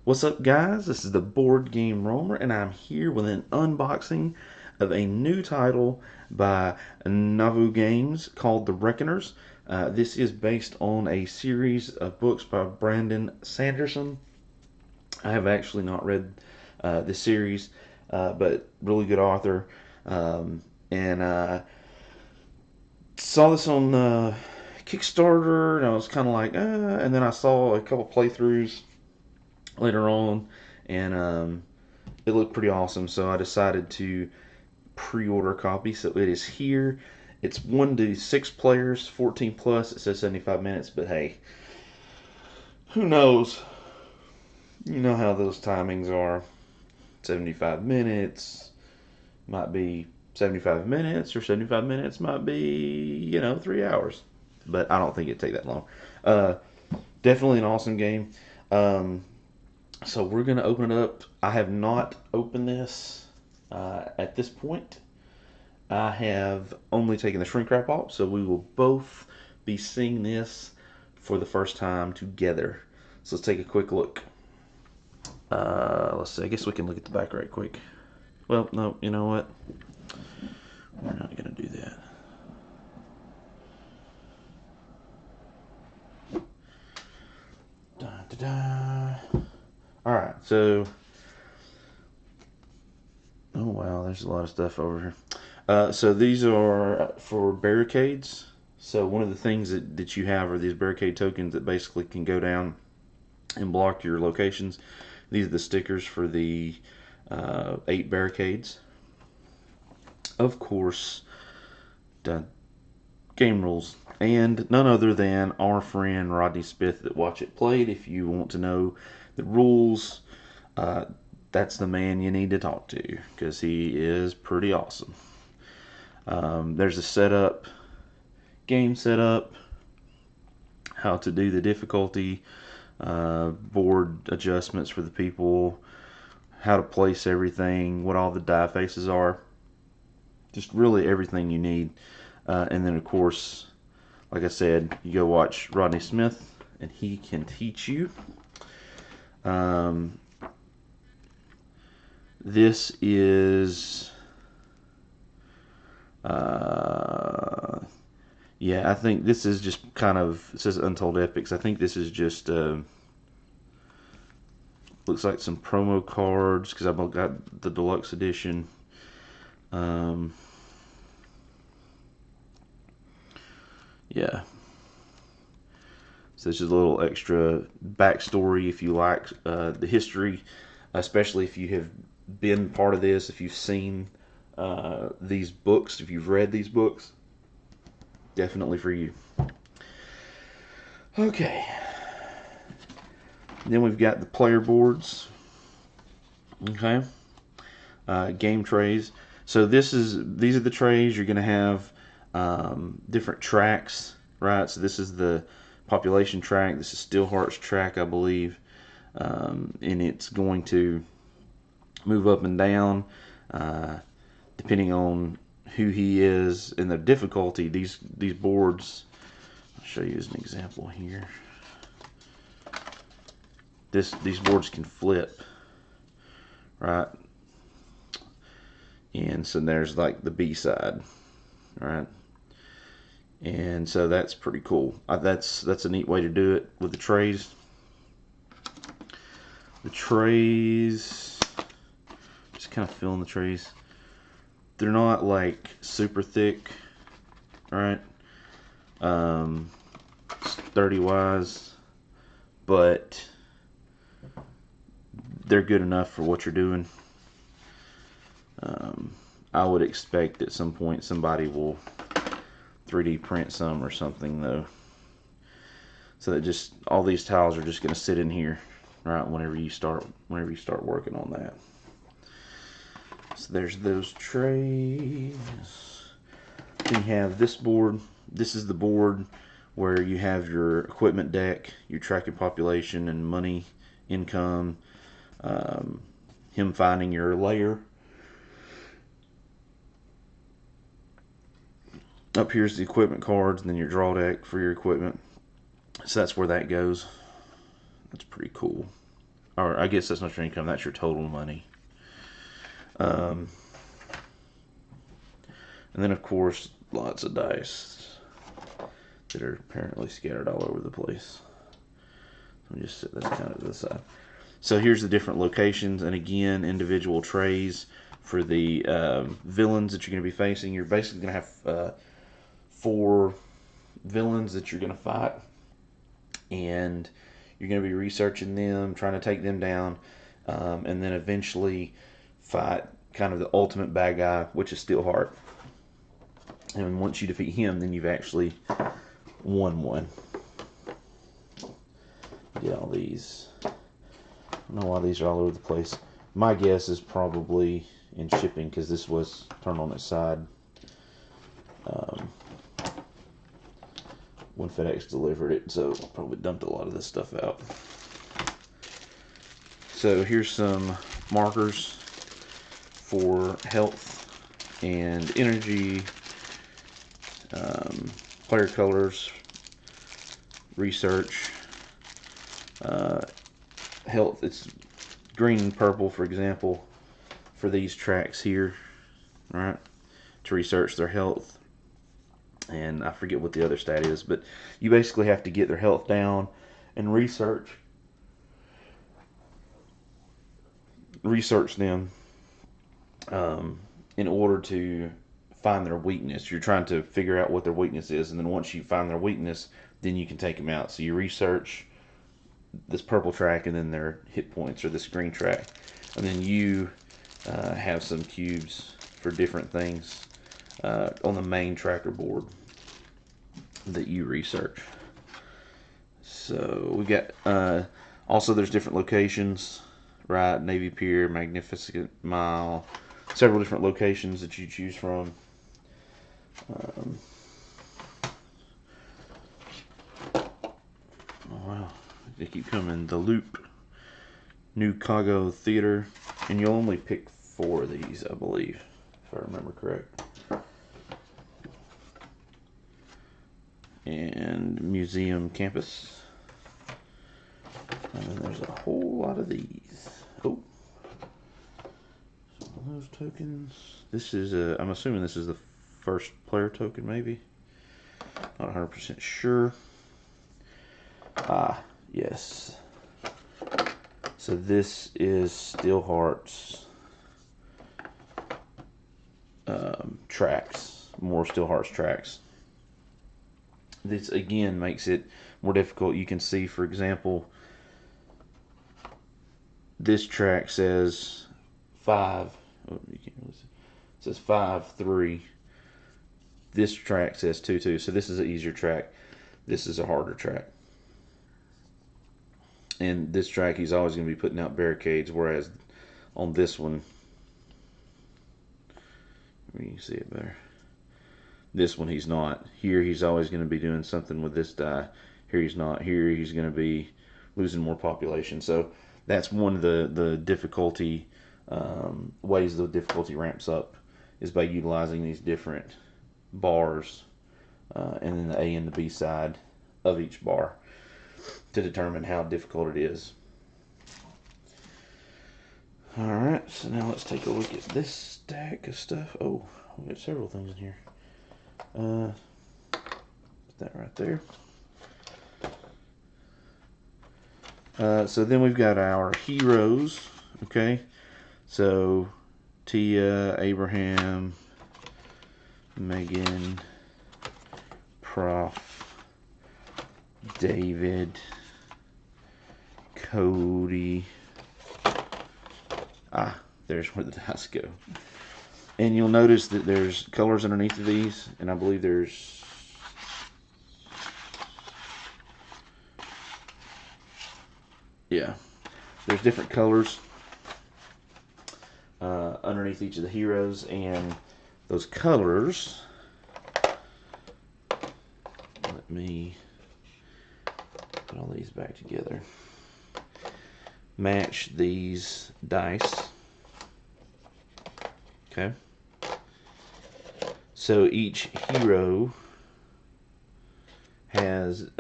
What's up, guys? This is the Board Game Roamer, and I'm here with an unboxing of a new title by Nauvoo Games called The Reckoners. This is based on a series of books by Brandon Sanderson. I have actually not read this series, but really good author. And saw this on Kickstarter, and I was kind of like, and then I saw a couple playthroughs later on, and it looked pretty awesome. So I decided to pre-order a copy. So it is here. It's 1 to 6 players, 14 plus. It says 75 minutes, but hey, who knows? You know how those timings are. 75 minutes might be 75 minutes, or 75 minutes might be, 3 hours. But I don't think it'd take that long. Uh, Definitely an awesome game. Um, So we're going to open it up. I have not opened this at this point. I have only taken the shrink wrap off, so we will both be seeing this for the first time together. So let's take a quick look. Let's see. I guess we can look at the back right quick. Well, no, you know what? We're not going to do that. Da, da, da. Alright, so... Oh, wow, there's a lot of stuff over here. So these are for barricades. So one of the things that you have are these barricade tokens that basically can go down and block your locations. These are the stickers for the 8 barricades. Of course, the game rules. And none other than our friend Rodney Smith that Watch It Played. If you want to know the rules, that's the man you need to talk to, because he is pretty awesome. There's a setup, game setup, how to do the difficulty, board adjustments for the people, how to place everything, what all the die faces are, just really everything you need. And then of course, like I said, you go watch Rodney Smith and he can teach you. This is, yeah, I think this is just kind of, it says Untold Epics. I think this is just, looks like some promo cards, because I've got the deluxe edition. Yeah. So this is a little extra backstory if you like the history, especially if you have been part of this, if you've seen these books, if you've read these books, definitely for you. Okay. Then we've got the player boards. Okay. Game trays. So these are the trays. You're going to have different tracks, right? So this is the population track. This is Steelheart's track, I believe, and it's going to move up and down depending on who he is and the difficulty. These boards, I'll show you as an example here. These boards can flip, right? And so there's like the B side, right? And so that's pretty cool. That's a neat way to do it with the trays. The trays, just kind of filling the trays. They're not like super thick, right? Sturdy wise, but they're good enough for what you're doing. I would expect at some point somebody will 3D print some or something, though, so that just all these tiles are just going to sit in here, right? Whenever you start working on that. So there's those trays. Then you have this board. This is the board where you have your equipment deck, your tracking population and money, income, him finding your layer. Up here's the equipment cards, and then your draw deck for your equipment. So that's where that goes. That's pretty cool. or I guess that's not your income, that's your total money. And then of course lots of dice that are apparently scattered all over the place. Let me just set this kind of to the side. So here's the different locations, and again, individual trays for the villains that you're going to be facing. You're basically going to have 4 villains that you're going to fight, and you're going to be researching them, trying to take them down, and then eventually fight kind of the ultimate bad guy, which is Steelheart. And once you defeat him, then you've actually won one. Get all these. I don't know why these are all over the place. My guess is probably in shipping, because this was turned on its side when FedEx delivered it, so probably dumped a lot of this stuff out. So here's some markers for health and energy, player colors, research, health. It's green and purple, for example, for these tracks here, right, to research their health. And I forget what the other stat is, but you basically have to get their health down and research them in order to find their weakness. You're trying to figure out what their weakness is, and then once you find their weakness, then you can take them out. So you research this purple track and then their hit points, or this green track, and then you have some cubes for different things on the main tracker board that you research. So we got also there's different locations, right? Navy Pier, Magnificent Mile, several different locations that you choose from. Oh wow, they keep coming. The Loop, Newcago Theater, and you'll only pick 4 of these, I believe, if I remember correct. And Museum Campus. And then there's a whole lot of these. Oh, some of those tokens. This is I'm assuming this is the first player token, maybe. Not 100% sure. Ah, yes. So this is Steelheart's tracks, more Steelheart's tracks. This again makes it more difficult. You can see, for example, this track says 5. Oh, you can't really see. It says 5-3. This track says 2-2. So this is an easier track. This is a harder track. And this track, he's always going to be putting out barricades, whereas on this one, you can see it better. This one he's not. Here he's always going to be doing something with this die. Here he's not. Here he's going to be losing more population. So that's one of the difficulty ways the difficulty ramps up, is by utilizing these different bars and then the A and the B side of each bar to determine how difficult it is. Alright, so now let's take a look at this stack of stuff. Oh, we got several things in here. Put that right there. So then we've got our heroes, okay? So Tia, Abraham, Megan, Prof, David, Cody. Ah, there's where the dice go. And you'll notice that there's colors underneath of these, and I believe there's there's different colors underneath each of the heroes, and those colors, let me put all these back together, match these dice. Okay, so each hero has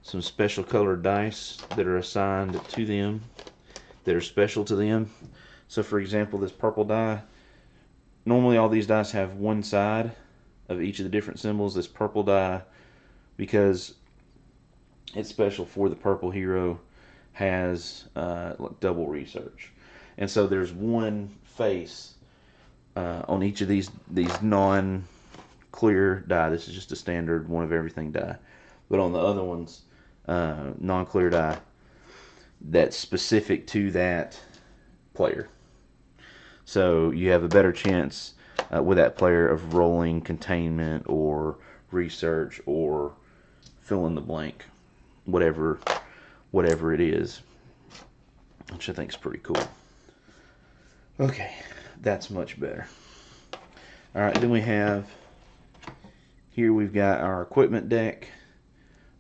so some special colored dice that are assigned to them, that are special to them. So for example, this purple die, normally all these dice have one side of each of the different symbols. This purple die, because it's special for the purple hero, has like double research. And so there's one face on each of these non-clear die. This is just a standard one of everything die. But on the other ones, non-clear die, that's specific to that player. So you have a better chance with that player of rolling containment or research or fill in the blank, whatever it is, which I think is pretty cool. Okay, that's much better. All right, then we have here, we've got our equipment deck.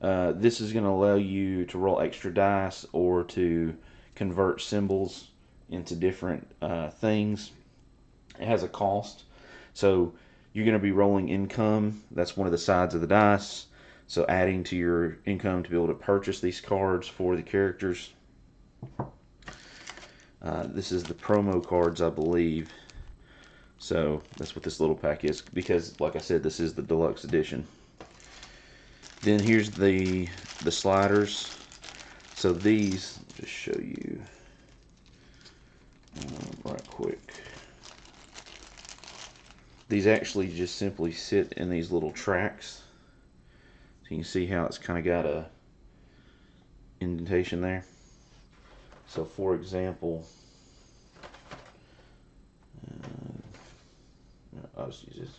This is going to allow you to roll extra dice or to convert symbols into different things. It has a cost. So you're going to be rolling income. That's one of the sides of the dice. So adding to your income to be able to purchase these cards for the characters. This is the promo cards, I believe. So that's what this little pack is, because like I said, this is the deluxe edition. Then here's the sliders. So these, just show you right quick. These actually just simply sit in these little tracks. So you can see how it's kind of got a indentation there. So for example, I'll just use this.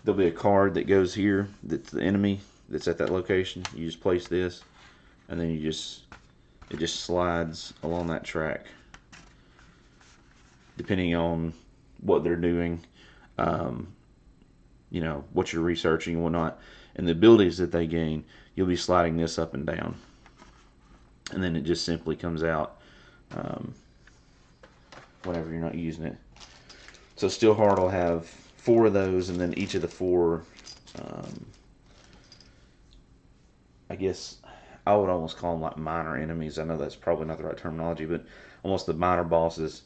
There'll be a card that goes here that's the enemy that's at that location. You just place this, and then it just slides along that track, depending on what they're doing, you know, what you're researching and whatnot, and the abilities that they gain. You'll be sliding this up and down, and then it just simply comes out whenever you're not using it. So Steelheart will have 4 of those, and then each of the 4, I guess I would almost call them like minor enemies. I know that's probably not the right terminology, but almost the minor bosses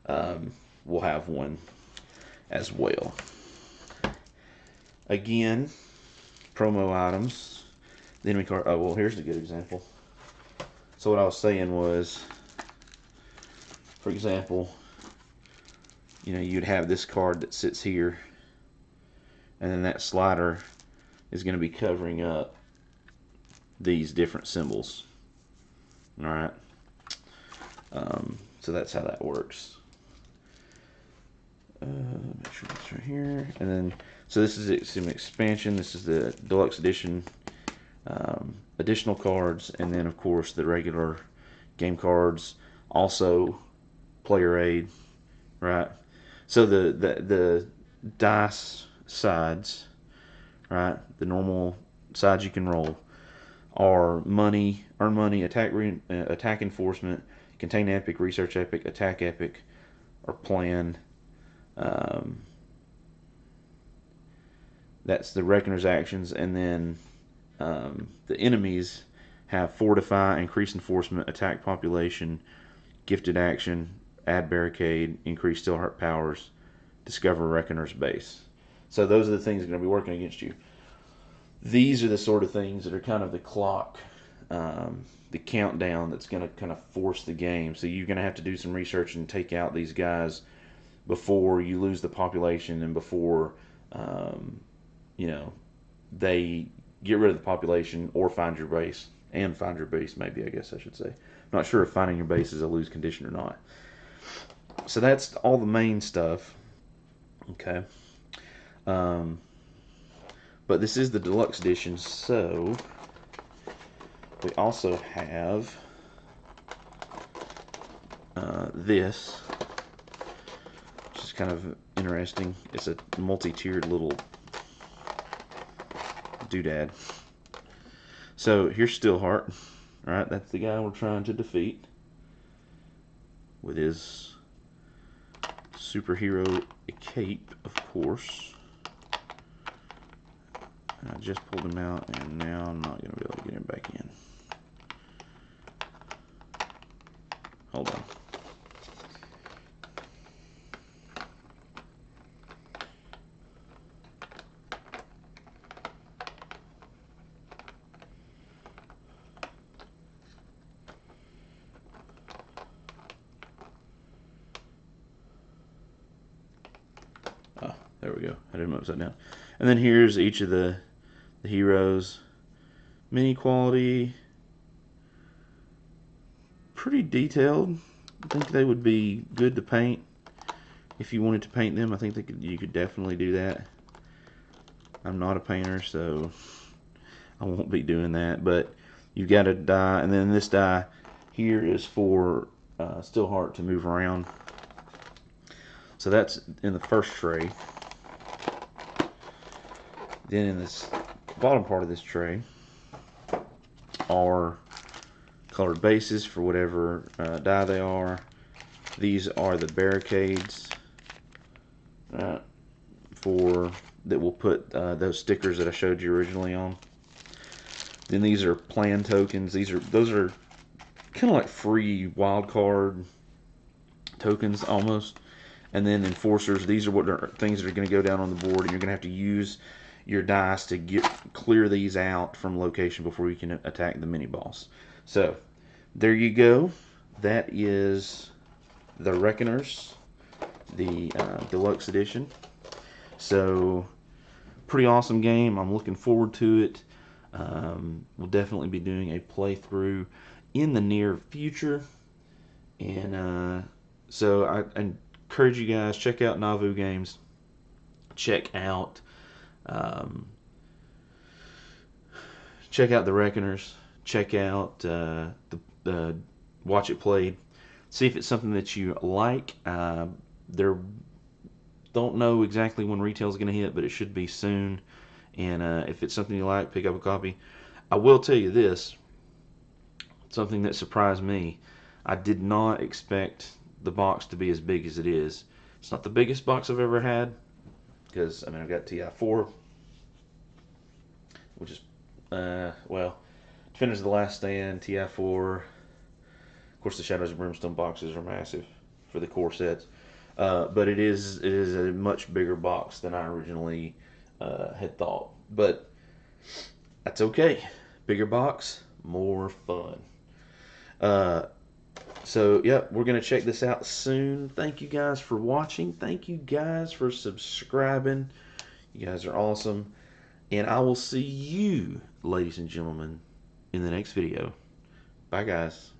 will have one as well. Again, promo items. The enemy card. Oh, well, here's a good example. So what I was saying was, for example, you know, you'd have this card that sits here, and then that slider is going to be covering up these different symbols. Alright, so that's how that works. Make sure that's right here. And then, so this is an expansion. This is the deluxe edition, additional cards, and then of course the regular game cards. Also, player aid, right? So the dice sides, right? The normal sides you can roll are money, earn money, attack enforcement, contain epic, research epic, attack epic, or plan. That's the reckoner's actions, and then the enemies have fortify, increase enforcement, attack population, gifted action, add barricade, increase Steelheart powers, discover reckoner's base. So those are the things that are going to be working against you. These are the sort of things that are kind of the clock, the countdown that's going to kind of force the game. So you're going to have to do some research and take out these guys before you lose the population, and before you know, they get rid of the population or find your base. And find your base, maybe, I guess I should say. I'm not sure if finding your base is a lose condition or not. So that's all the main stuff. Okay. But this is the deluxe edition, so we also have this, which is kind of interesting. It's a multi-tiered little doodad. So here's Steelheart, right? That's the guy we're trying to defeat with his superhero cape, of course. I just pulled him out, and now I'm not going to be able to get him back in. Hold on. Oh, there we go. I did him upside down. And then here's each of the heroes. Mini quality. Pretty detailed. I think they would be good to paint. If you wanted to paint them, I think you could definitely do that. I'm not a painter, so I won't be doing that. But you've got a die, and then this die here is for Steelheart to move around. So that's in the first tray. Then in this bottom part of this tray are colored bases for whatever die they are. These are the barricades that we'll put those stickers that I showed you originally on. Then these are plan tokens. Those are kind of like free wild card tokens almost. And then enforcers. These are what are things that are going to go down on the board, and you're going to have to use your dice to clear these out from location before you can attack the mini boss. So there you go. That is the Reckoners, the deluxe edition. So pretty awesome game. I'm looking forward to it. We'll definitely be doing a playthrough in the near future. And so I encourage you guys, check out Nauvoo Games. Check out the Reckoners. Check out the Watch It Played. See if it's something that you like. Don't know exactly when retail is going to hit, but it should be soon. And if it's something you like, pick up a copy. I will tell you this, something that surprised me. I did not expect the box to be as big as it is. It's not the biggest box I've ever had, because I mean I've got TI4, which is well, Defenders of the Last Stand, TI4. Of course, the Shadows of Brimstone boxes are massive for the core sets, but it is a much bigger box than I originally had thought. But that's okay. Bigger box, more fun. So, yeah, we're going to check this out soon. Thank you guys for watching. Thank you guys for subscribing. You guys are awesome. And I will see you, ladies and gentlemen, in the next video. Bye, guys.